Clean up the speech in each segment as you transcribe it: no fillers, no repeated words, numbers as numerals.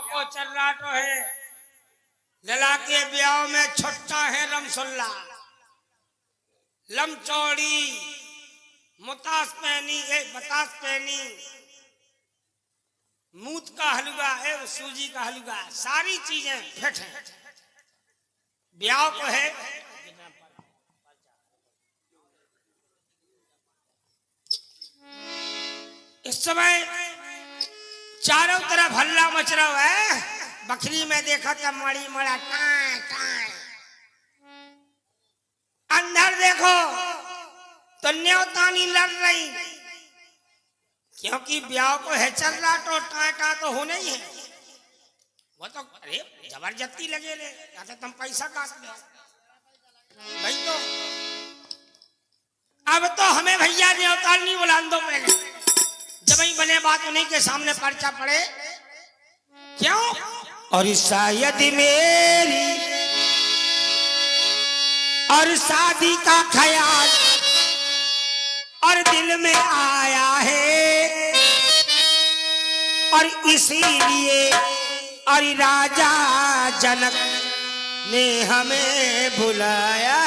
को चर्राटो है, लला के ब्याह में छोटा है रमसुल्ला, लमचौड़ी मुतास पहनी बतास पहनी, मूत का हलवा है, सूजी का हलवा, सारी चीजें फिट हैं। ब्याह को है इस समय चारों तरफ हल्ला मच रहा है। बकरी में देखा था मड़ी मड़ा टाय टाय, अंदर देखो तो न्योतानी लड़ रही, क्योंकि ब्याह को है चल रहा तो टाटा तो होना ही है। वो तो अरे जबरदस्ती लगे ले, या तो तुम पैसा काट दो भाई। तो अब तो हमें भैया न्योताल नहीं बुला दो पहले, जब ही बने बात उन्हीं के सामने पर्चा पड़े। क्यों? और शायद मेरी और शादी का ख्याल और दिल में आया है, और इसीलिए और राजा जनक ने हमें बुलाया।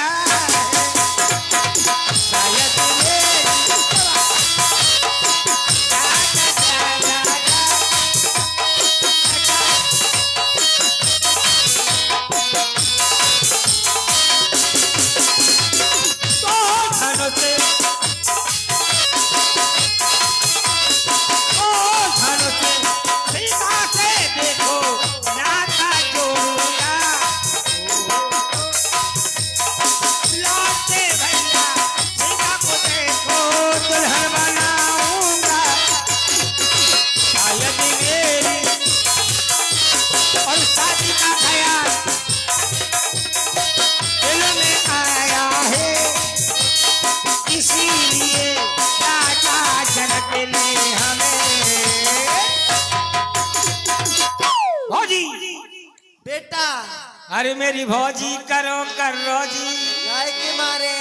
अरे मेरी भौजी करो कर रोजी, काय के मारे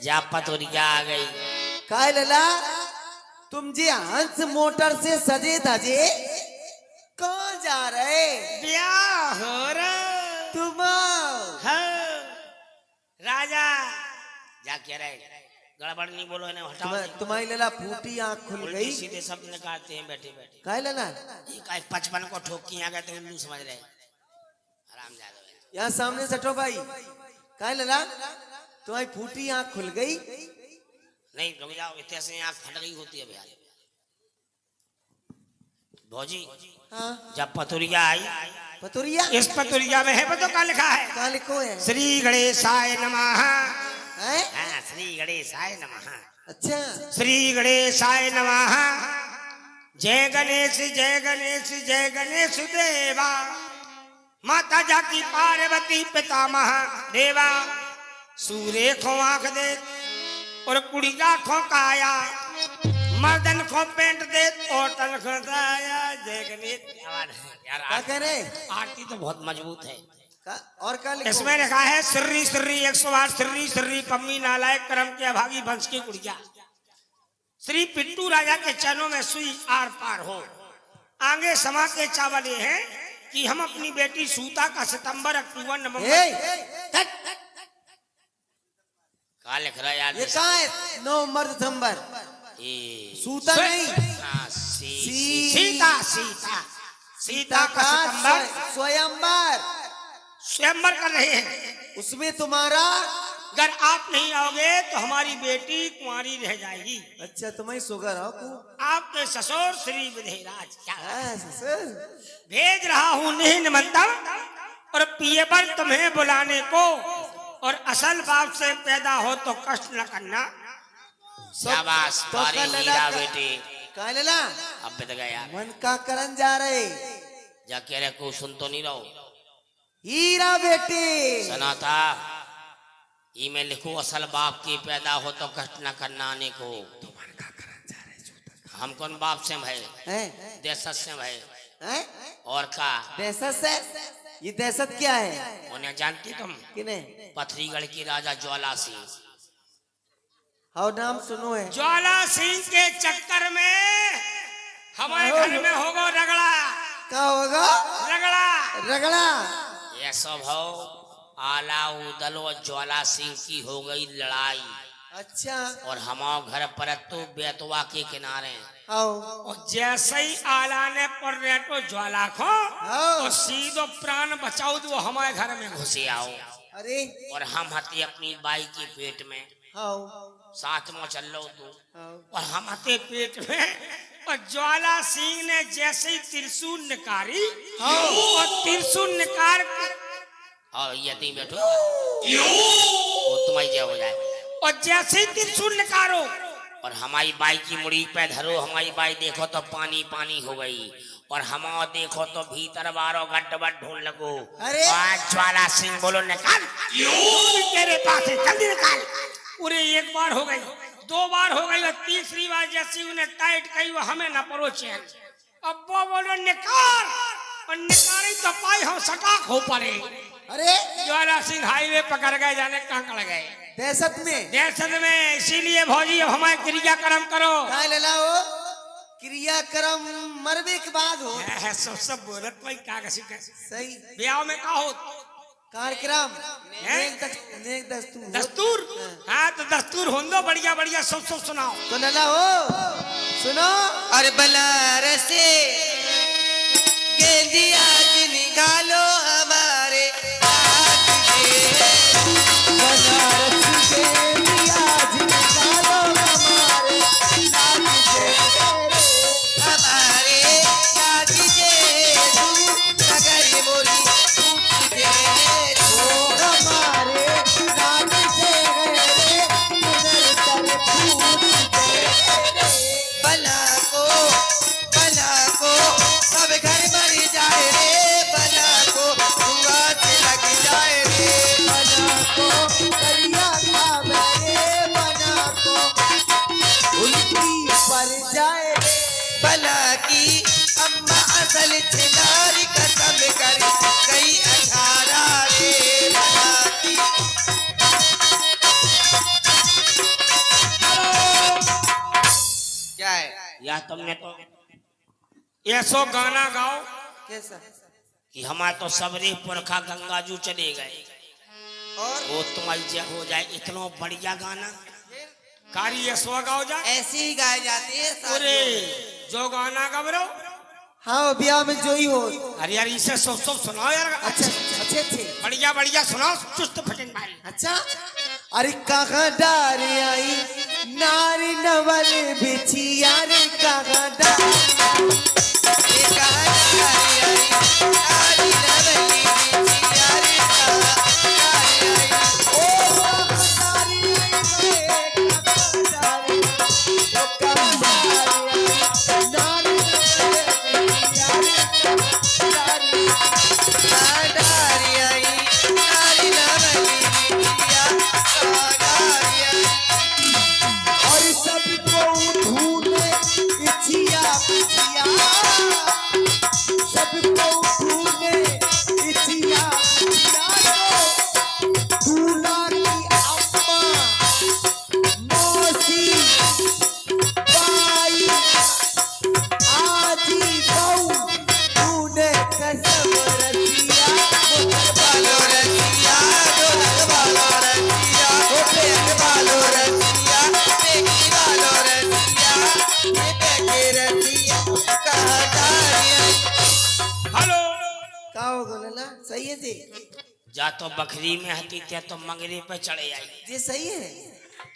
जा पतोरिया आ गई। काय लला तुम जी हंस मोटर से सजे धजे कहाँ जा रहे? ब्याह हो रहा तुम हाँ। राजा जा क्या रहे, गड़बड़ नहीं बोलो इन्हें हटाओ। तुम्हारी लला फूटी आँख खुल गई, सीधे शब्द निकालते हैं बैठे बैठे। काय लला 55 को ठोक के आ गए तो उल्लू समझ रहे। आराम जा यहाँ सामने सटो भाई। काय लला तुम्हारी फूटी आँख खुल गई? नहीं रुक जाओ, इतने से आँख फट गई होती है भैया। भौजी हाँ जब पतोरिया आई, पतोरिया इस पतोरिया में है पतो क्या लिखा है? क्या लिखो है? श्री गणेशाय नमः। हैं? हाँ श्री गणेशाय नमः। अच्छा श्री गणेशाय नमः। जय गणेश जय गणेश जय गणेश देवा, माता जाकी पार्वती पितामह देवा, सूर्य को आंख दे और कुड़िया को काया, मर्दन को पेंट दे और तन को दाया। जय गणेश यार, क्या कह रहे? आरती तो बहुत मजबूत है। और क्या लिखो? इसमें लिखा है श्री श्री 108 श्री श्री पम्मी नालायक कर्म के अभागी वंश की कुड़िया, श्री पिट्टू राजा के चरणों में सुई आर पार हो। आगे समा के चावल ये है कि हम अपनी बेटी सूता का सितंबर अक्टूबर नवंबर कहा लिख रहा है यार? ये कहाँ है? नवंबर दिसंबर सूता नहीं, सीता सीता सीता का सितंबर स्वयंवर स्वयंवर कर रहे हैं। उसमें तुम्हारा अगर आप नहीं आओगे तो हमारी बेटी कुंवारी रह जाएगी। अच्छा तुम्हें शुगर हो आपके ससुर श्री विधेयराज क्या ससुर भेज रहा हूँ नहीं निमंत्रण, और पिए पर तुम्हें बुलाने को, और असल बाप से पैदा हो तो कष्ट न करना। शाबाश तुम्हारी हीरा बेटी। क्या लला अब बता गया यार, मन का करन जा रहे जा कह रहे को सुन तो नहीं रहो। हीरा बेटी सुना था ई में लिखो असल बाप की पैदा हो तो कष्ट न करना आने को। हम कौन बाप से भाई देशत से भाई और का दहशत से? ये दहशत क्या है? उन्हें जानती तुम? किन्हें? पथरीगढ़ की राजा ज्वाला सिंह। हाँ नाम सुनो है। ज्वाला सिंह के चक्कर में हमारे घर में होगा रगड़ा। क्या होगा? रगड़ा। ये सब हो आला उदल और ज्वाला सिंह की हो गई लड़ाई अच्छा और हमारे घर पर तो बेतवा के किनारे आओ और जैसे ही आला ने पर तो ज्वाला खो आओ। और सीधो प्राण बचाओ तो हमारे घर में घुसे आओ अरे और हम हते अपनी बाई के पेट में आओ साथ में चल लो तू आओ। और हम हते पेट में और ज्वाला सिंह ने जैसे ही त्रिशूल निकारी और त्रिशूल निकार के और यदि बैठो वो तुम्हारी जय हो जाए और जैसे ही त्रिशूल निकारो और हमारी बाई की मुड़ी पे धरो हमारी बाई देखो तो पानी पानी हो गई और हम देखो तो भीतर बारो गड्ढ ढूंढ लगो। अरे! आज ज्वाला सिंह बोलो निकाल तेरे पास है जल्दी निकाल। पूरे एक बार हो गई, दो बार हो गई और तीसरी बार जैसी उन्हें टाइट कही वो हमें न परो चैन। अब वो बोलो निकाल और निकाली तो पाई हम सटाक हो पड़े। अरे ज्वाला सिंह हाईवे पकड़ गए जाने कहाँ कड़ गए दहशत में इसीलिए भौजी अब हमारे क्रियाक्रम करो। काय ले लाओ क्रियाक्रम मरबे के बाद हो सब बोलत भाई का सही ब्याह में का हो कार्यक्रम हैं? नेक दस्तूर दस्तूर हाँ तो दस्तूर हो दो बढ़िया बढ़िया सब सुनाओ तो लला हो सुनो। अरे बनारस से गेंदिया जी निकालो हमारे बनारस से गेंदिया जी निकालो हमारे हमारे नाची के नगरी मोरी हमारे नाची बना को सब घर मर जाए रे बना को धुआं से लग जाए रे बना को करिया खावे रे बना को उल्टी पड़ जाए रे बना की अम्मा असल छिनारी कसम कर गई 18 रे बना की। क्या है या तुमने तो ऐसो गाना गाओ कैसा कि हमारे तो सबरे पुरखा गंगाजू चले गए और वो तुम्हारी जय हो जाए इतना बढ़िया गाना कारी ऐसो गाओ जाए ऐसे ही गाए जाते हैं अरे जो गाना गबरो हाँ ब्याह में जो ही हो। अरे यार इसे सब सुनाओ यार अच्छा अच्छे अच्छे बढ़िया बढ़िया सुनाओ चुस्त फटन भाई। अच्छा अरे कहाँ डार आई नारी नवल बिछिया रे कहाँ डार ये कहाँ डार आई नारी नवल बिछिया रे कहाँ डार आई ओ कहाँ डार आई कहाँ डार आई ओ कहाँ डार आई नारी नवल बिछिया रे कहाँ डार आई नारी नवल बिछिया और सबको ढूंढे इच्छिया पिछिया सबको ढूंढे इच्छिया पिछिया दूल्हा की अम्मा मौसी बाई आजी बहू ढूंढे कसम रसिया बालो रसिया ढोलक बालो रसिया पेट बालो रसिया पेटी बालो रसिया ये पेटे रसिया कहाँ डारिया। हेलो का हो गोलला सही है जी जा तो बकरी में हती ते तो मंगरे पे चढ़े आई जी सही है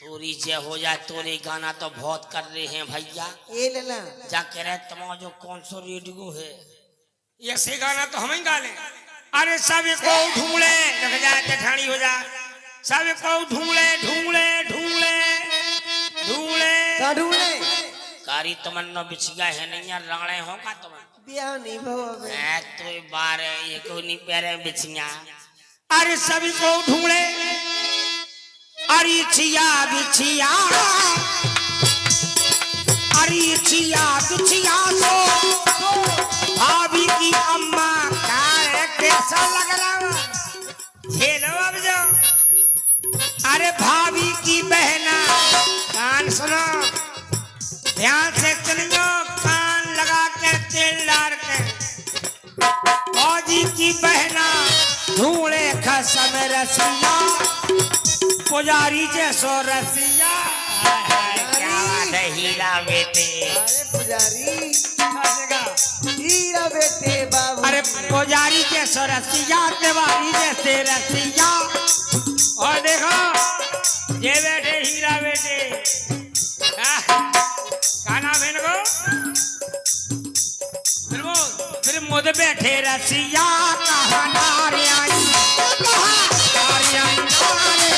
तोरी जय हो जाए तोरे गाना तो बहुत कर रहे हैं भैया ए लला जा कह रहे तुम जो कौन सो रेडियो है ऐसे गाना तो हम ही गा लें। अरे सब को ढूंढे लग जाए जठानी हो जाए सब को ढूंढे ढूंढे ढूंढे ढूंढे का ढूंढे कारी तमन्ना बिछिया है नहीं यार राणे होगा तुम ब्याह नहीं भवा में मैं तो बार ये को नहीं पैरे बिछिया। अरे सभी को ढूंढे अरे छिया बिछिया अरे छिया बिछिया तो भाभी की अम्मा का कैसा लग रहा झेलो अब जो। अरे भाभी की बहना कान सुनो ध्यान से चलियो कान लगा के तेल डाल के फौजी की बहना ढूंढे खसम रसिया पुजारी जैसो रसिया। क्या बात है हीरा बेटे। अरे पुजारी हीरा बेटे बाबू। अरे पुजारी जैसो रसिया तिवारी जैसे रसिया। और देखो ये बेटे हीरा बेटे क्या नाम है इनको? फिर मुझ बैठे रसिया कहाँ नारे आई नारे आई नारे।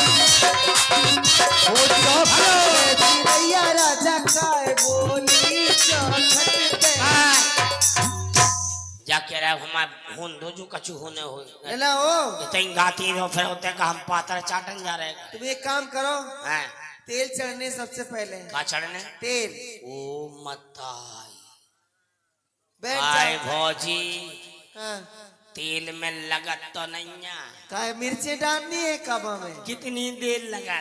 हो जो भैया राजा काय बोली चौखट पे। जाके रहा हम हुन दो जो कछु होने हो हेलो ओ इतनी गाती हो फिर होते का हम पातर चाटन जा रहे हैं। तुम एक काम करो हैं तेल चढ़ने सबसे पहले का चढ़ने तेल। ओ मताई बैठ आए जाओ। भौजी हाँ तेल में लगत तो नहीं है। काय मिर्ची डालनी है कबा में। कितनी देर लगा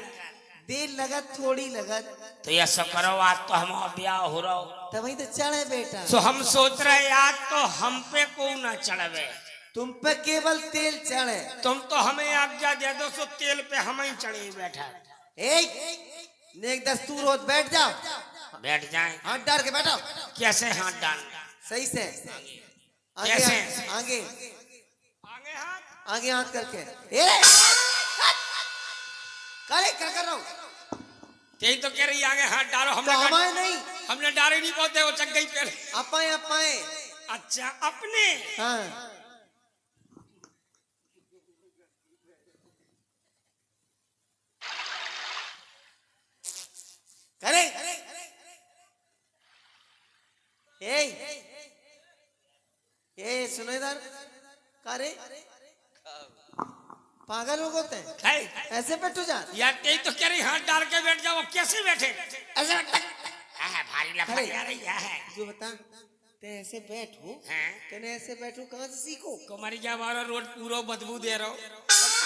देर लगत थोड़ी लगत तो ये सब करो आज तो हम ब्याह हो रहा हो तो वही तो चढ़े बेटा। तो हम सोच रहे आज तो हम पे को ना चढ़वे तुम पे केवल तेल चढ़े। तुम तो हमें आज्ञा दे दो सो तेल पे हम ही चढ़े बैठा एक नेक दस्तूर हो बैठ जाओ। बैठ जाए हाथ डाल के बैठो कैसे हाथ डाल सही से। आगे कैसे? आगे आगे हाथ आगे हाथ करके ए करे कर रहा हूँ। यही तो कह रही आगे हाथ डालो तो हमारे नहीं हमने डाले नहीं पहुंचे वो चक गई पहले। अपाए अपाए। अच्छा अपने हाँ करे ए सुनो इधर करे पागल हो गए हैं? है ऐसे बैठो जा। यार यही तो कह रही हाथ डाल के बैठ जाओ कैसे बैठे ऐसे भारी लफड़ी अरे। आ रही है जो बता ते ऐसे बैठो हैं? तेने ऐसे बैठो कहाँ से सीखो। कुमारी क्या मारो रोड पूरा बदबू दे रहा हो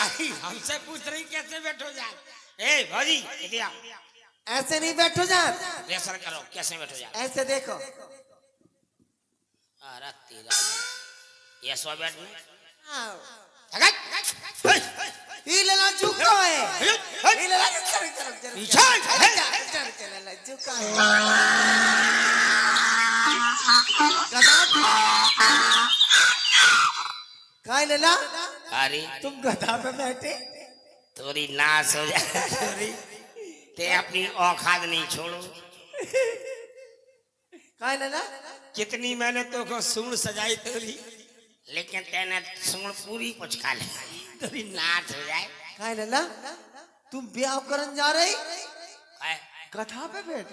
अरे हमसे पूछ रही कैसे बैठो यार। ए भौजी इधर आओ ऐसे नहीं बैठो जा। रेसर करो कैसे बैठो यार। ऐसे देखो अरे तेरा ये सो बैठ में ये लला झुका है। ये लला झुका है। काय लला अरे तुम गधा पे बैठे। थोड़ी नाश हो जाए ते अपनी औकात नहीं छोड़ो। काय लला कितनी मैंने तो को सूंड सजाई तेरी लेकिन तेने सूंड पूरी कुछ खा ली तेरी नाच हो जाए। काय लला तुम ब्याह करन जा रहे है? गधा पे बैठ।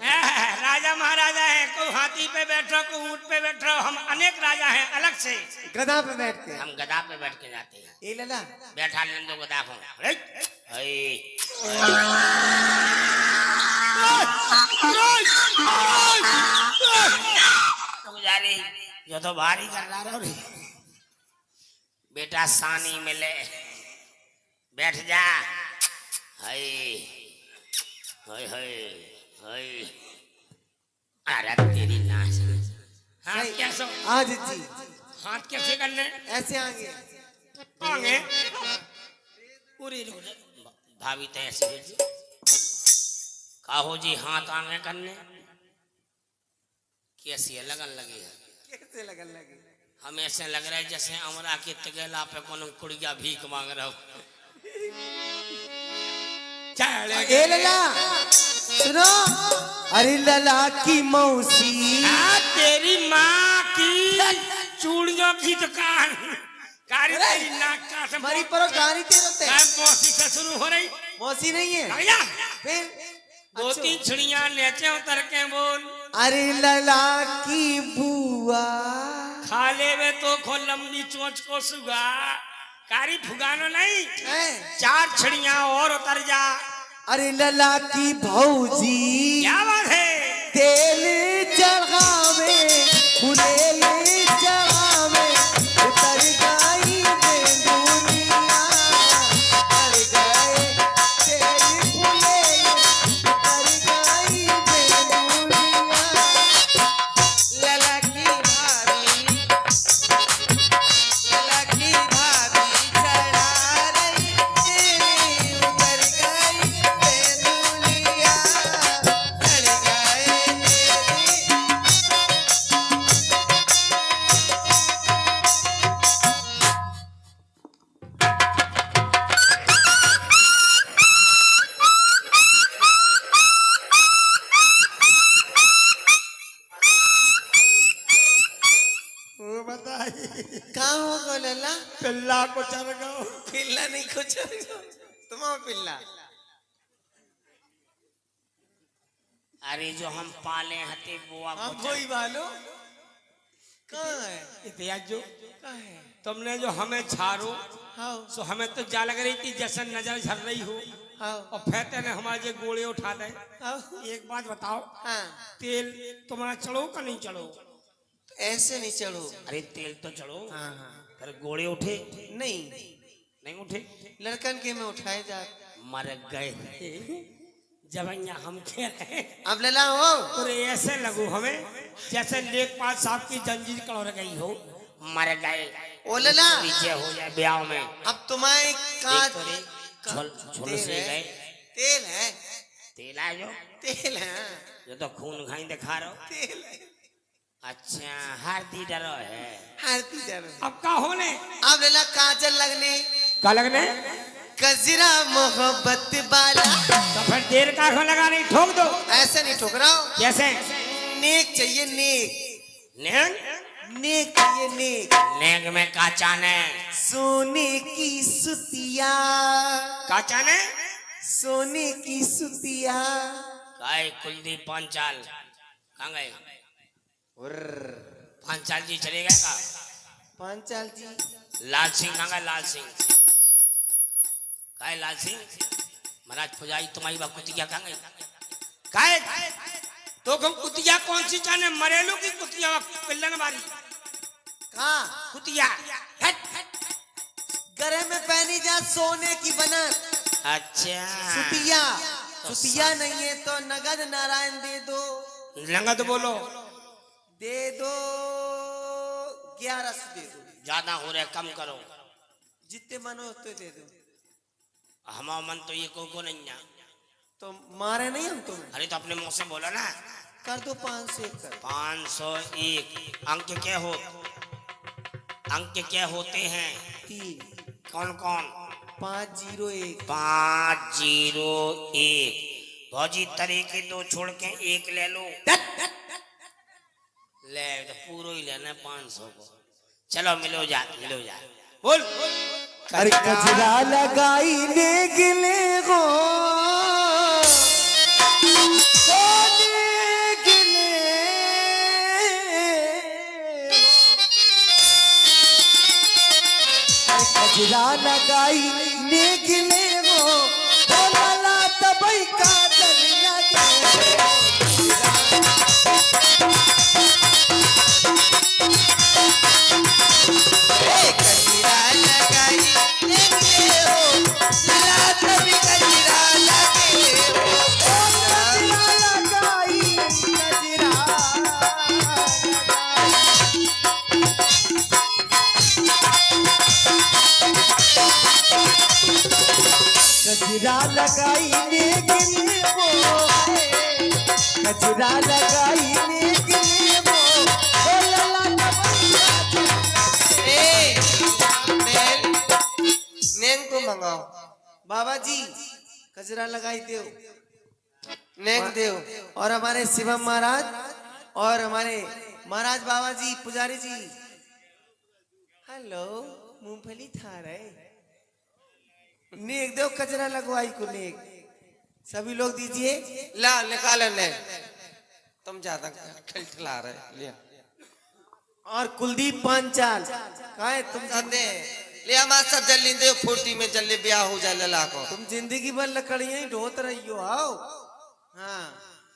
राजा महाराजा है को हाथी पे बैठो को ऊंट पे बैठो हम अनेक राजा हैं अलग से गधा पे बैठ के हम गधा पे बैठ के जाते हैं। ये लला बैठा लेने दो गधा को जो तो भारी कर रहा रो रे बेटा सानी मिले बैठ जा। हाय हाय हाय हाय अरे तेरी नाश। हाथ कैसे आज जी हाथ कैसे करने ऐसे आगे आगे पूरी भाभी तो ऐसे काहो जी हाथ आगे करने कैसी लगन लगी है। कैसे लगन लगे। हम ऐसे लग रहा है जैसे अमरा के तगेला पे कोनो कुड़िया भीख मांग रहा हो। ए लला सुनो अरे लला की मौसी तेरी माँ की चूड़ियों की दुकान कारी तेरी नाक का से हमारी पर गाड़ी तेरे होते मौसी से शुरू हो रही मौसी नहीं है भैया फिर दो तीन छुड़ियां नीचे उतर के बोल अरे लला की बुआ खाले में तो खो लंबी चोंच को सुगा कारी फुगानो नहीं है। 4 छड़ियां और उतर जा। अरे लला की भौजी क्या बात है तेल चढ़ावे फुलेल चढ़ावे उतर गई बेंदुनिया उतर गए तेल फुलेल उतर गई बेंदुनिया लला की भाभी लला हो गो लला पिल्ला को चल गो। पिल्ला नहीं कुछ तुम पिल्ला अरे जो हम पाले हते बुआ हम को कोई वालो कहाँ है इतिहास जो कहाँ है तुमने जो हमें छारो हाँ सो हमें तो जा लग रही थी जैसे नजर झर रही हो हाँ और फेंकते ने हमारे जो गोले उठा दे। हाँ एक बात बताओ, हाँ तेल तुम्हारा चढ़ो का नहीं चढ़ो? ऐसे नहीं चढ़ो अरे तेल तो चढ़ो। हाँ हाँ फिर गोले उठे नहीं नहीं उठे? लड़कन के में उठाए जा मर गए जब यहाँ हम खेल रहे। अब लला हो तो ऐसे लगू हमें जैसे लेखपाल साहब की जंजीर कड़ोर गई हो। मर गए ओ लला पीछे हो जाए ब्याह में। अब तुम्हारे कांच झुल से गए। तेल है तेल है जो तेल है जो तो खून खाई दिखा रहो। तेल है अच्छा हरदी डरो है। हरती जरूर अब का होने अब लला काजल लगने का लगने गजरा मोहब्बत वाला तो फिर देर का हो लगा नहीं ठोक दो। ऐसे नहीं ठुकराओ कैसे? नेक चाहिए नेक नेक नेक चाहिए नेक नेक में का चाने सोने की सुतिया का चाने सोने की सुतिया काय कुलदीप पांचाल कहाँ गए? पांचाल जी चले गए का? पांचाल जी लाल सिंह कहाँ गए? लाल सिंह काय लाल सिंह महाराज पुजारी तुम्हारी बात कुतिया कहाँ गई? काय तो हम कुतिया कौन सी जाने मरेलू की कुतिया पिल्लन बारी कहाँ कुतिया हट। गले में पहनी जा सोने की बना अच्छा सुतिया सुतिया नहीं है तो नगद नारायण दे दो लंगा तो बोलो दे दो 1100 दे दो ज्यादा हो रहे कम करो। जितने मन हो उतने दे दो हमारा मन तो ये को नहीं है। तो मारे नहीं हम तुम्हें अरे तो अपने मुंह से बोलो ना। कर दो 501 कर 501 अंक क्या हो? अंक क्या होते हैं? 3 कौन कौन? 501 501 भौजी तरीके दो छोड़ के एक ले लो। ले तो पूरा ही लेना 500 को। चलो मिलो जा बोल। अरे कजरा लगाई ने गिले गो कजरा लगाई ने गिले गो बोला तबई काजल लगे कजरा लगाई ने गिले हो बोला तबई कजरा लगे कजरा लगाई कजरा कजरा लगाई ने गिले वो कजरा लगाई ने गिले वो बोला नेंग को मंगाओ बाबा जी कजरा लगाई दो नेंग दो और हमारे शिवम महाराज और हमारे महाराज बाबा जी पुजारी जी हेलो मूंगफली था रहे नेक दो कचरा लगवाई को नेक सभी लोग दीजिए ला निकाल ले तुम ज्यादा खिलखिला रहे लिया और कुलदीप पांचाल कहा है तुम दे ले हमारा सब जल्दी दे फुर्ती में जल्दी ब्याह हो जाए लला को तुम जिंदगी भर लकड़ियां ही ढोत रही हो आओ हाँ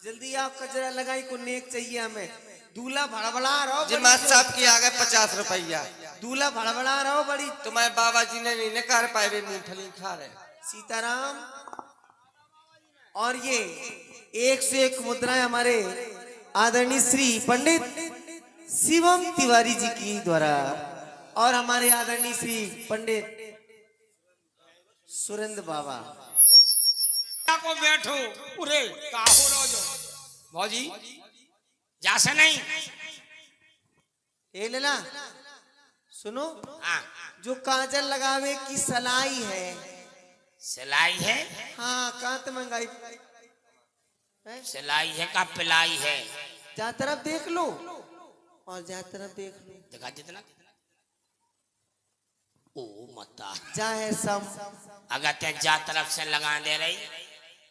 जल्दी आप कचरा लगाई को नेक चाहिए हमें दूल्हा भड़बड़ा रहो जमात साहब की आ गए 50 रुपया दूल्हा भड़बड़ा रहो बड़ी तुम्हारे बाबा जी ने नहीं कर पाए वे मूंगफली खा रहे सीताराम और ये 101 मुद्राएं हमारे आदरणीय श्री पंडित शिवम तिवारी जी की द्वारा और हमारे आदरणीय श्री पंडित सुरेंद्र बाबा को बैठो पूरे का हो रो जो भौजी जासे नहीं ए लेला सुनो हाँ जो काजल लगावे की सलाई है सिलाई है। हाँ कहाँ तो मंगाई सिलाई है का पिलाई है? जा तरफ देख लो और जा तरफ देख लो देखा जितना मता जा है सम। अगर ते जा तरफ से लगा दे रही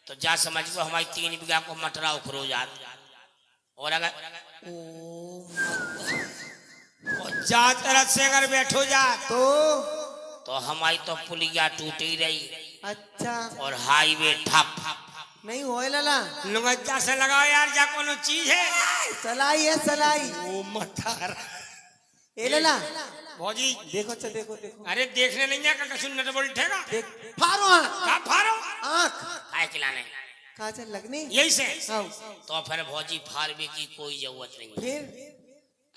तो जा समझ को हमारी 3 बीघा को मटरा उखरो जात। और अगर ओ मता और जा तरफ से अगर बैठो जा तो हमारी तो पुलिया टूटी रही। अच्छा और हाईवे ठप नहीं होए लला। लुंगजा से लगाओ यार जा कोनो चीज है। सलाई है सलाई। ओ मतार ए लला भौजी देखो अच्छा देखो देखो। अरे देखने नहीं है का कछु नट बोल्टेगा देख फारो आँख। का फारो आँख काय खिलाने काजल लगनी यही से हाँ। तो फिर भौजी फारबे की कोई जरूरत नहीं है। फिर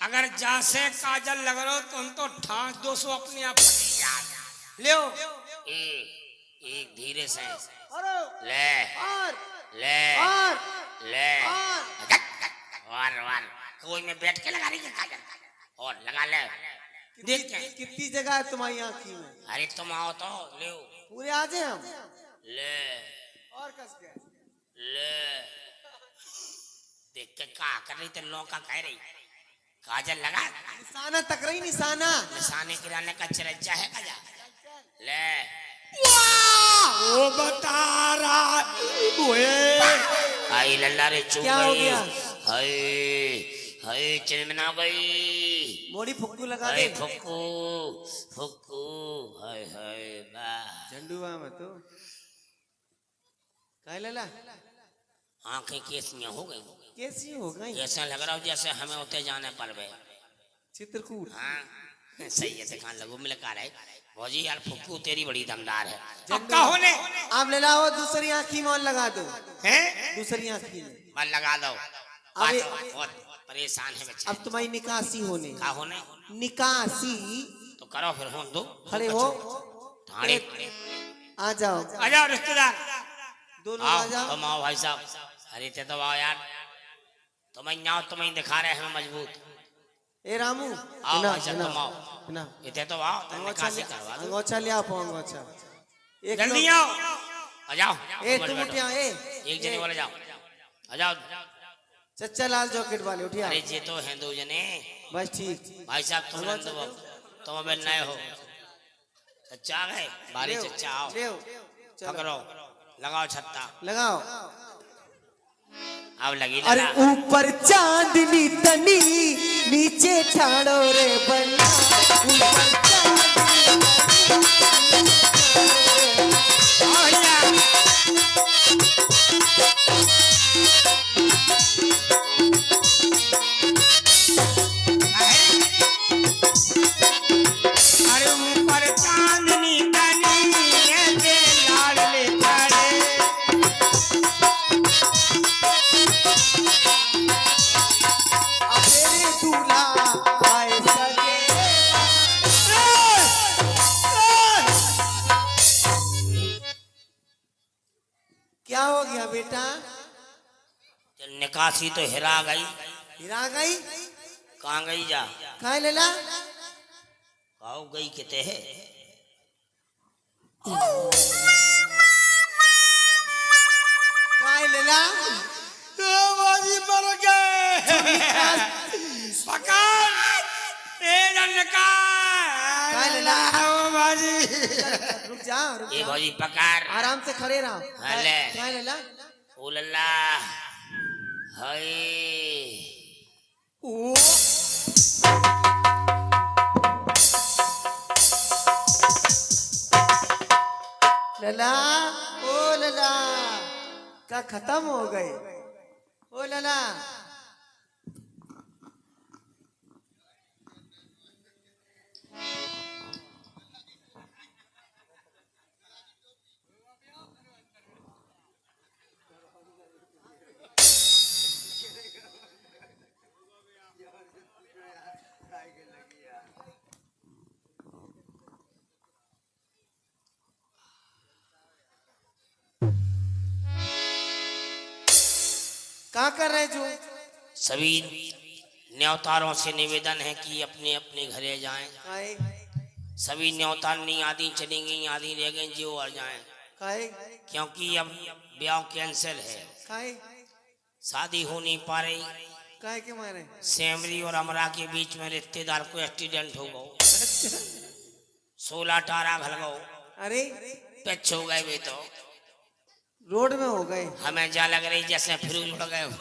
अगर जा से काजल लग रहा हो तो हम तो ठास 200 अपने आप ले एक धीरे से ले और ले और ले वार कोई में बैठ के लगा रही है काजल और लगा ले देख के कितनी जगह है तुम्हारी आँखी में। अरे तुम आओ तो ले पूरे आ जाए हम। ले और कस के ले देख के का कर रही तो लौका कह रही काजल लगा निशाना तक रही निशाना। निशाने गिराने का चरचा है काजा ले वो बता रहा आई लल्ला रे चुप क्या हो गई गया? हाय हाय चिमना गई मोड़ी फुक्कू लगा हाय दे। फुक्कू फुक्कू हाय हाय बा झंडुआ में तो काय लला आंखें केस में हो गई कैसी हो गई। ऐसा लग रहा हो जैसे हमें उते जाने पर बे चित्रकूट। हाँ सही है दिखाने लगो मिलकर है भौजी यार फुक्कू तेरी बड़ी दमदार है। झंडू होने आप ले लाओ दूसरी आँखी में और लगा दो। हैं दूसरी आँखी में बस लगा दो अबे बहुत परेशान है बच्चे अब तुम्हारी निकासी होने। का होने निकासी तो करो फिर हो दो खड़े हो ठाणे आ जाओ आ जाओ रिश्तेदार दोनों आ आओ जाओ। तुम आओ भाई साहब अरे ते तो आओ यार तुम्हें आओ तुम्हें दिखा रहे हैं मजबूत ए रामू आओ भाई साहब तुम आओ ना इतने तो आओ तुम निकासी करवा दो अंगोछा ले आओ अंगोछा। एक जल्दी आओ आ जाओ ए तुम उठिया ए एक जने वाले जाओ आ जाओ चच्चा लाल जॉकेट वाले उठिया। अरे ये तो हैं 2 जने बस ठीक। भाई साहब तुम नंदू तुम अबे नए हो चच्चा आ गए बारी चच्चा आओ ले पकड़ो लगाओ छत्ता लगाओ। अब लगी अरे लगा ऊपर चांदनी तनी नीचे ठाड़ो रे बन्ना। ऊपर अरे ऊपर चांदनी तनी ऐसे लाडले खड़े मेरे दूल्हा आए सगे। क्या हो गया बेटा। निकासी तो हिरा गई हिरा गई कहाँ गई जा खाए लेला। काऊ गई किते है खाए लेला बाजी मर गए पकड़ ए जनका खाए लेला। बाजी रुक जा रुक ए जा बाजी पकड़ आराम से खड़े रहो। हले। खाए लेला। ओ लल्ला हाय ओ लला ओ लला का खत्म हो गए। ओ लला क्या कर रहे जो। सभी न्योतारों से निवेदन है कि अपने अपने घरे जाएं। काहे सभी न्योतार नहीं आदि चली गई आदि रह गई जो आ जाएं काहे क्योंकि अब ब्याह कैंसिल है काहे शादी हो नहीं पा रही। काहे के मारे। सेमरी और अमरा के बीच में रिश्तेदार को एक्सीडेंट हो गया 16 18 भलगो अरे पिच हो गए वे तो रोड में हो गए। हमें जा लग रही जैसे फिर उड़ गए हो।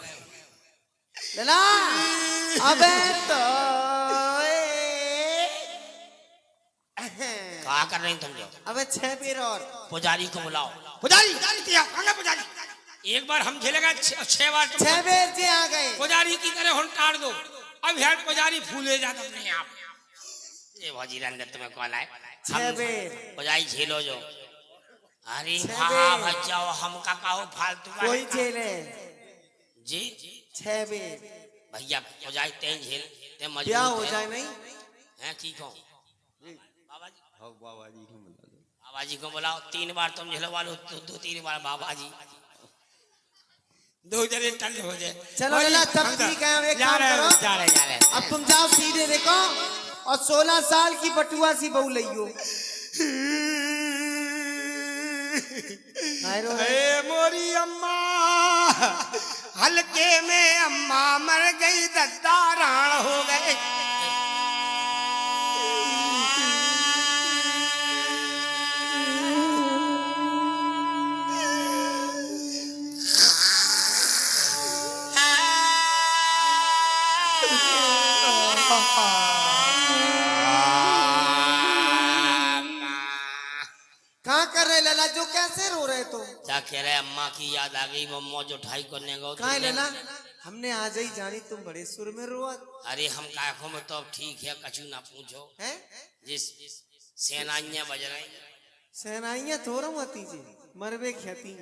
लला अबे तो क्या कर रही तुम जो? अबे 6 बेर और पुजारी को बुलाओ। पुजारी पुजारी एक बार हम झेलेगा 6 बार 6 बेर जे आ गए। पुजारी की तरह हम टाड़ दो। अब यार पुजारी फूले जाता अपने आप। ये भौजी रंग तुम्हें कॉल आए 6 बेर पुजारी झेलो जो। अरे 6 हाँ बेर। भज जाओ हम का कहो फालतू का कोई झेले जी 6 बेर भैया पुजारी ते झेल ते क्या मजबूत हो है। जाए नहीं हैं की कहो बाबा जी को बुलाओ। 3 बार तुम झेलो वालो 2-3 बार बाबा जी 2 जने टल हो जाए। चलो लला तब ठीक है। एक काम करो जा रहे अब तुम जाओ सीधे देखो और 16 साल की बटुआ सी बहू लइयो। ए मोरी अम्मा हल्के में अम्मा मर गई दद्दा राण हो गए। कहाँ कर रहे लला जो कैसे रो रहे तुम? क्या कह रहे अम्मा की याद आ गई वो मौज उठाई करने गो। कहाँ है लला? हमने आज ही जानी तुम बड़े सुर में रोआ। अरे हम काखों में तो अब ठीक है कछु ना पूछो। हैं? जिस सेनाइयां बज रही सेनाइयां थोड़ा मती जी मरबे ख्याति।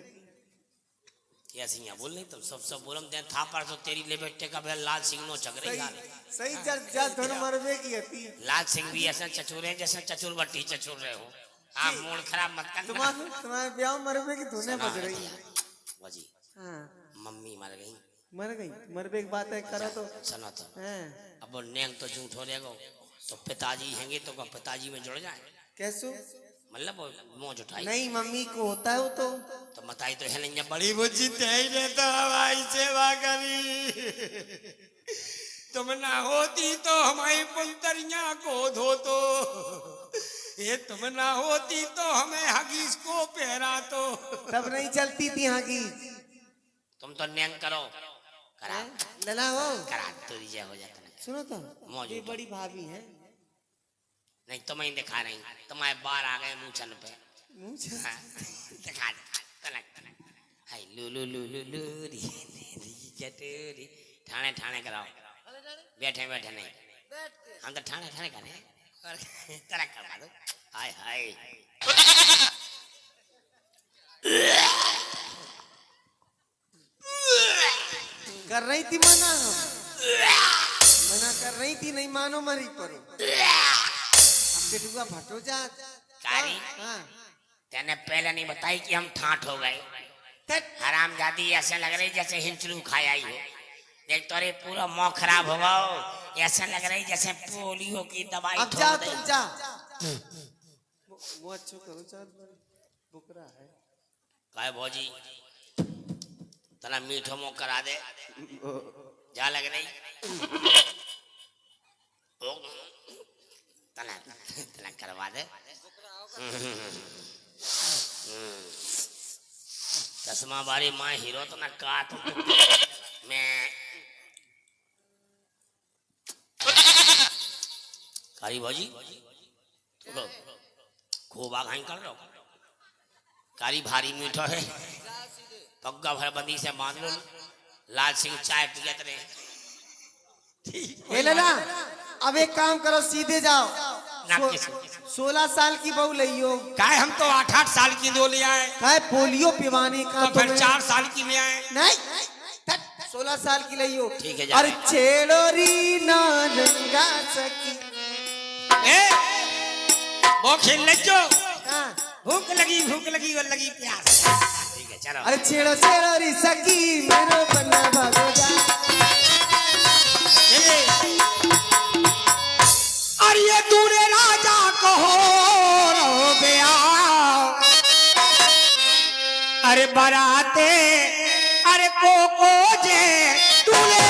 कैसी हैं बोल नहीं तुम सब बोलम दे था पर तो तेरी ले बेटे का बेल लाल सिंह नो चक्रे गाले। सही जज धन मरबे की हती। लाल सिंह भी ऐसा चचुरे जैसे चचुर बट्टी चचुर रहे हो। आप मूड खराब मत करना। तुम्हारे ब्याह मरबे की धुने बज रही है। बाजी हाँ मम्मी मर गई। मर गई मरबे की बात है करा तो सुनो तो हैं अब वो नेंग तो झूठ हो रहेगा तो पिताजी हैंगे तो पिताजी में जुड़ जाए। कैसो? मतलब मौज उठाई नहीं मम्मी को होता है वो तो बताई तो है नहीं बड़ी बुझी तेरे तो हमारी सेवा करी। तुम ना होती तो हमारी पुंतरिया को धो तो ये तुम ना होती तो हमें हगीस को पहरा तो तब नहीं चलती थी यहाँ की। तुम तो नेंग करो करा लला हो करा तो रिजा हो जाता है। सुनो तो मौज ये उठा। बड़ी भाभी है नहीं तुम्हें दिखा रही तुम्हारे बार आ गए मुंह पे। हाँ, दिखा तलक तलक हाय लू लू लू लू लू री चटूरी ठाणे ठाणे कराओ। बैठे बैठे नहीं हम तो ठाणे ठाणे करे और तलक करवा दो। हाय हाय कर रही थी मना कर रही थी नहीं मानो मरी परो पिटुआ फटो जा कारी हाँ तेने पहले नहीं बताई कि हम ठाठ हो गए। हराम जादी ऐसे लग रही जैसे हिंचड़ू खाया ही हो। देख तो रे पूरा मुंह खराब हो गया ऐसा लग रही जैसे पोलियो की दवाई अब जा तुम जा वो अच्छो करो चार बुकरा है काय भौजी तना मीठो मुंह करा दे जा लग रही तना तना करवा दे। चश्मा बारी माँ हीरो तो ना काट मैं कारी भौजी तो खूब आगाही कर लो कारी भारी मीठो है पग्गा भर बंदी से बांध लो। लाल सिंह चाय पियत रहे। ए लला अब एक काम करो सीधे जाओ 16 साल की बहू लइयो। काय हम तो 8-8 साल की दो ले आए काय पोलियो पिवाने का तो फिर 4 साल की ले आए। नहीं 16 साल की लइयो। ठीक है अरे छेड़ोरी ना नंगा सकी वो खेल ले जो हाँ। भूख लगी और लगी प्यास। ठीक है चलो। अरे छेड़ो छेड़ोरी सकी मेरो बन्ना भागो जा। और ये दूरे राजा को हो गया अरे बराते अरे को जे दूरे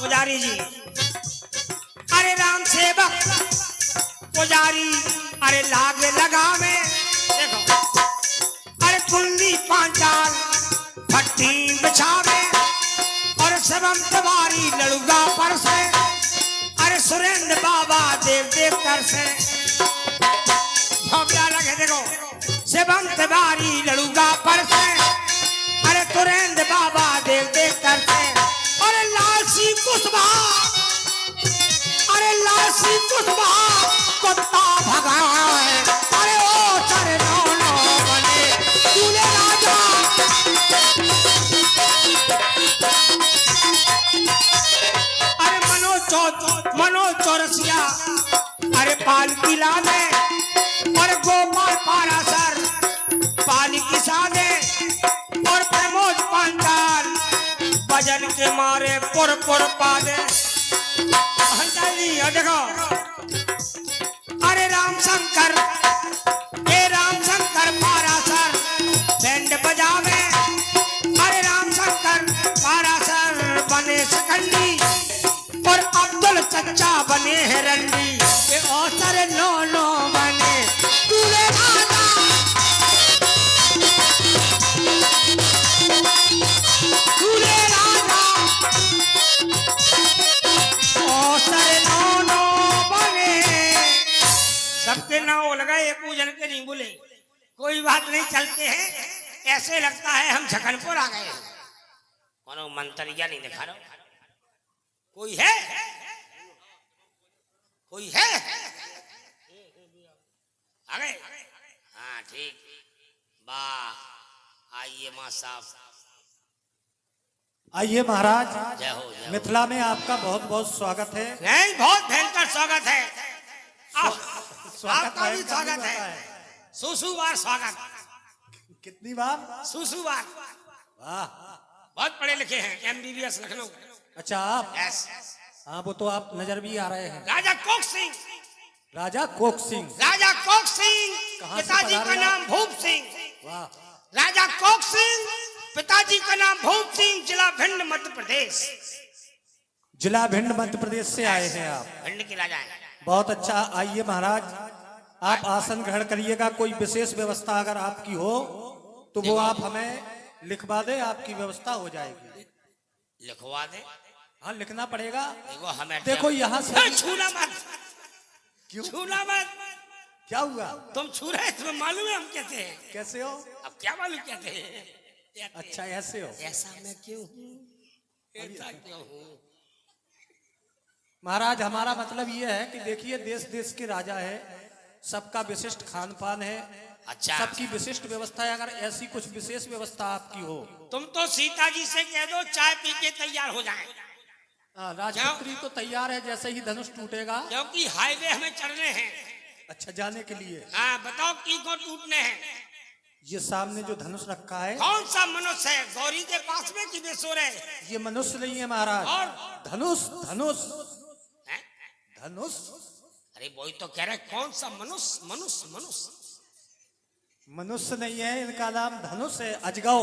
पुजारी जी, अरे राम सेवक पुजारी, अरे लागे लगावे, देखो अरे कुंडी पांचाल भट्टी बिछावे, और सबम तवारी लड़ुगा पर से, अरे सुरेंद्र बाबा देव देव कर से भव्या लगे, देखो शिवम तवारी लड़ुगा पर से, अरे तुरेंद्र बाबा देव देव कर से, अरे लालसी कुशवा, अरे लालसी कुशवा कुत्ता भगाए, अरे ओ सरे नौनो बने दूल्हे राजा, अरे मनो चौरसिया, अरे पालकी लाने, और गोपाल पारासर पालकी साधे, और प्रमोद पांचाल भजन के मारे पुर पुर पादे। देखो अरे राम शंकर, ये राम शंकर पारासर बैंड बजावे, अरे राम शंकर पारासर बने सकंडी, और अब्दुल चचा बने हैं रंडी, ये औसर नो नो बने दूल्हे राजा, दूल्हे राजा, औसर नो नो बने। सबके नाम लगाए, पूजन के नहीं बोले, कोई बात नहीं, चलते हैं, ऐसे लगता है हम छकनपुर आ गए, कोनो मंतरिया नहीं दिखा रहा, कोई है, कोई है, आ गए, हाँ ठीक, वाह, आइए माँ साहब, आइए महाराज, जय हो, जय हो। मिथिला में आपका बहुत बहुत स्वागत है। नहीं, बहुत भयंकर स्वागत है, आपका भी है, स्वागत नहीं है, पता सुसुवार स्वागत, कितनी बार? सुसुवार, वाह, बहुत पढ़े लिखे हैं, MBBS लखनऊ, अच्छा आप, यस, हाँ वो तो आप नजर भी आ रहे हैं। राजा कोक सिंह, राजा कोक सिंह, राजा कोक सिंह, कहाँ से पिताजी का पधारे नाम भूप सिंह, वाह, राजा कोक सिंह, पिताजी का नाम भूप सिंह, जिला भिंड मध्य प्रदेश, जिला भिंड मध्य प्रदेश से आए हैं आप, भिंड के राजा हैं। बहुत अच्छा। आइए महाराज, आप आसन ग्रहण करिएगा, कोई विशेष व्यवस्था अगर आपकी हो तो वो आप हमें लिखवा दे, आपकी व्यवस्था हो जाएगी। लिखवा दे, हाँ लिखना पड़ेगा। देखो हमें, देखो यहाँ से, छूना मत, क्यों, छूना मत, क्या हुआ? तुम छू रहे, तुम्हें मालूम है हम कैसे हैं, कैसे हो? अब क्या मालूम कैसे हैं, अच्छा ऐसे हो। ऐसा मैं क्यों हूँ, ऐसा क्यों हूँ, महाराज हमारा मतलब ये है कि देखिए देश देश के राजा है, सबका विशिष्ट खान पान है, अच्छा, सबकी विशिष्ट व्यवस्था है। अगर ऐसी कुछ विशेष व्यवस्था आपकी हो, तुम तो सीता जी से कह दो चाय पी के तैयार हो जाए, राजपुत्री तो तैयार है जैसे ही धनुष टूटेगा। क्योंकि हाईवे हमें चढ़ने हैं। अच्छा जाने के लिए। हाँ बताओ की को टूटने हैं। ये सामने जो धनुष रखा है कौन सा मनुष्य है, गौरी के पास में कि बेसुर है? ये मनुष्य नहीं है महाराज, और धनुष धनुष हैं? धनुष। अरे वही तो कह रहे, कौन सा मनुष्य? मनुष्य मनुष्य मनुष्य नहीं है, इनका नाम धनुष है। अजगौ।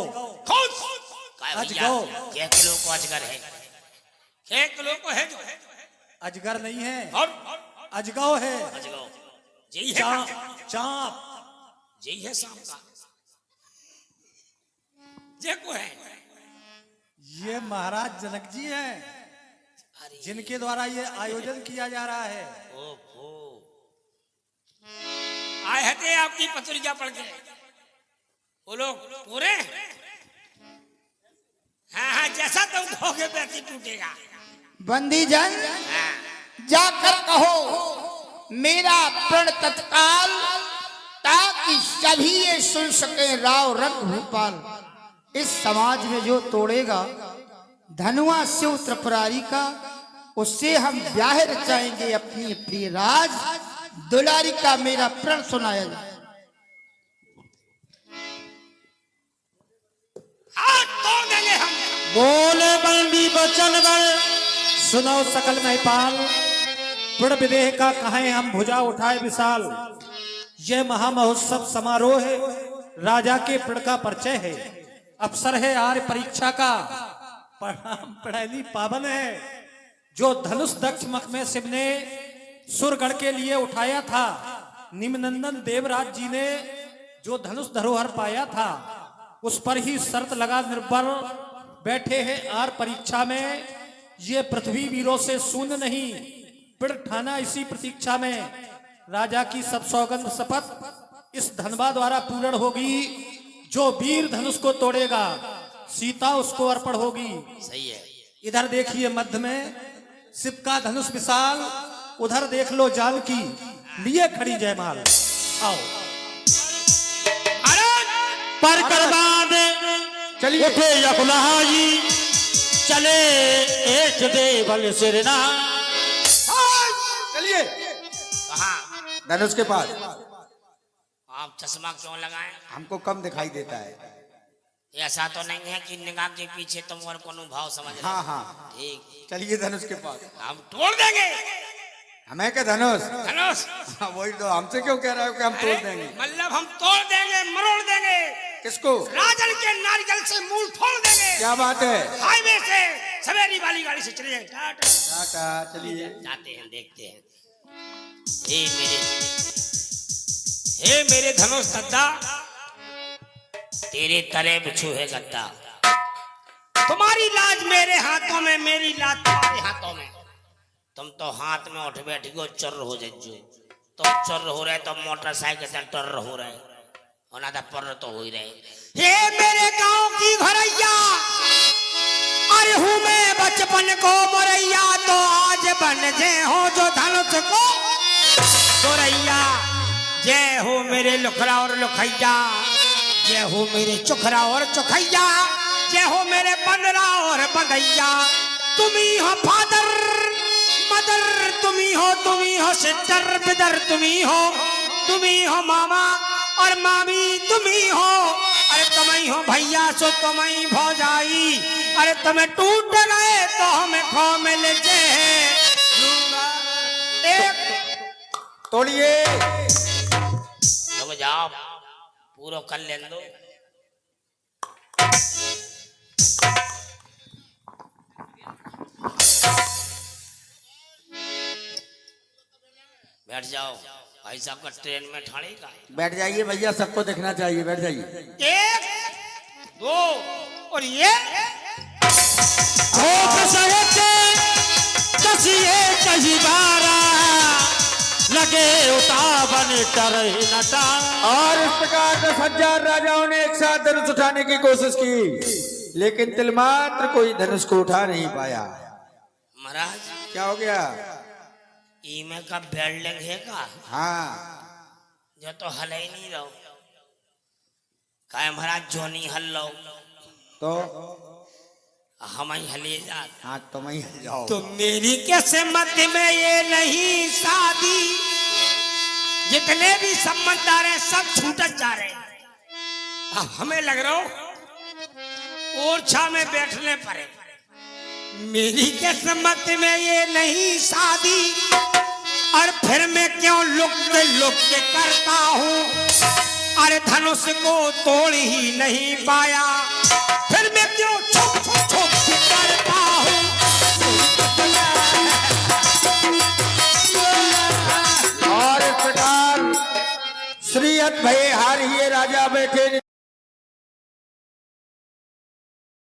कौन? अजगौ। क्या किलो को अजगर है? क्या किलो को है जो? अजगर नहीं है, और अजगौ है। अजगौ यही है, चाप यही है सांप का, ये को है। ये महाराज जनक जी हैं, जिनके द्वारा ये आयोजन किया जा रहा है। ओहो, आए हटे आपकी पत्रिका पढ़ के, वो लोग पूरे। हाँ हाँ, जैसा तुम धोखे वैसे टूटेगा। बंदी जन हाँ। जाकर कहो मेरा प्रण तत्काल, ताकि सभी ये सुन सके राव रंग भूपाल। इस समाज में जो तोड़ेगा धनुआ शिव त्रिपुरारी का, उससे हम ब्याह रचाएंगे अपनी प्रिय राज दुलारी का। मेरा प्रण सुनाया जाए। हाथ तोड़ देंगे हम। बोले बंदी बचन बल, सुनो सकल महिपाल। प्रण विदेह का कहें हम भुजा उठाए विशाल। यह महामहोत्सव समारोह है, राजा के प्रण का परिचय है। अवसर है आर्य परीक्षा का, प्रणाम प्रणाली पावन है। जो धनुष दक्ष मख में शिव ने सुरगढ़ के लिए उठाया था, निम्नंदन देवराज जी ने जो धनुष धरोहर पाया था, उस पर ही शर्त लगा निर्बल बैठे हैं आर परीक्षा में। ये पृथ्वी वीरों से शून्य नहीं, पिड़ ठाना इसी प्रतीक्षा में। राजा की सब सौगंध शपथ इस धनबा द्वारा पूर्ण होगी। जो वीर धनुष को तोड़ेगा, सीता उसको अर्पण होगी। सही है। इधर देखिए मध्य में शिव का धनुष विशाल, उधर देख लो जानकी लिए खड़ी जयमाल। आओ पर करबाद चलिए उठे यकुलहाई, चले एक देवल सिरना। चलिए कहाँ? धनुष के पास। आप चश्मा क्यों लगाए? हमको कम दिखाई देता है। ऐसा तो नहीं है कि निगाह के पीछे तुम और कोनो भाव समझ रहे हो? हाँ हाँ ठीक, चलिए धनुष के पास। हम तोड़ देंगे हमें क्या धनुष? धनुष। हाँ, वही तो हमसे क्यों कह रहे हो कि हम तोड़ देंगे? मतलब हम तोड़ देंगे, मरोड़ देंगे। किसको? राजन के नारियल से मूल फोड़ देंगे। क्या बात है? हाईवे से सवेरी वाली गाड़ी से चले जाएंगे। टाटा। टाटा चलिए। जाते हैं, देखते हैं। हे मेरे धनुष गद्दा, तेरे तले बिछू है गद्दा। तुम्हारी लाज मेरे हाथों में, मेरी लाज तुम्हारे हाथों में। तुम तो हाथ में उठ बैठी को चुर हो जज्जो। तो चुर हो रहे तो मोटरसाइकिल से टर्र हो रहे, और ना पर तो हो ही रहे। हे मेरे गांव की घरैया, अरे हूँ मैं बचपन को मोरैया, तो आज बन जे हो जो धनुष को गोरैया। जय हो मेरे लुखरा और लुखैया, जय हो मेरे चुखरा और चुखैया, जय हो मेरे बनरा और बगैया। तुम्ही हो फादर मदर, तुम्ही हो सिस्टर ब्रदर, तुम्ही हो मामा और मामी, तुम्ही हो। अरे तुम्ही हो भैया सो तुम्ही भौजाई, अरे तुम्हें टूट गए तो हमें खो मिल जे। तोड़िए। लोग जाओ पूरा कर ले दो। बैठ जाओ भाई साहब का ट्रेन में ठाड़ेगा। बैठ जाइए भैया, सबको देखना चाहिए। बैठ जाइए। एक दो और ये लगे उतावन नटा। और इस प्रकार 10,000 राजाओं ने एक साथ धनुष उठाने की कोशिश की, लेकिन तिलमात्र कोई धनुष को उठा नहीं पाया। महाराज क्या हो गया? ईमे का बिल्डिंग है का? हाँ, जो तो हल ही नहीं रहो। काय महाराज जो नहीं हल लो तो हम ही हले जा। हाँ तुम ही जाओ। तो मेरी कैसे मत में ये नहीं शादी, जितने भी संबंधदार हैं सब छूटत जा रहे हैं। अब हमें लग रहा हो ओरछा में बैठने पड़े। मेरी किस्मत में ये नहीं शादी, और फिर मैं क्यों लुक के करता हूँ। अरे धनुष को तोड़ ही नहीं पाया, फिर मैं क्यों छुप के करता हूँ। और इस प्रकार श्रीहत भये हार ही राजा बैठे।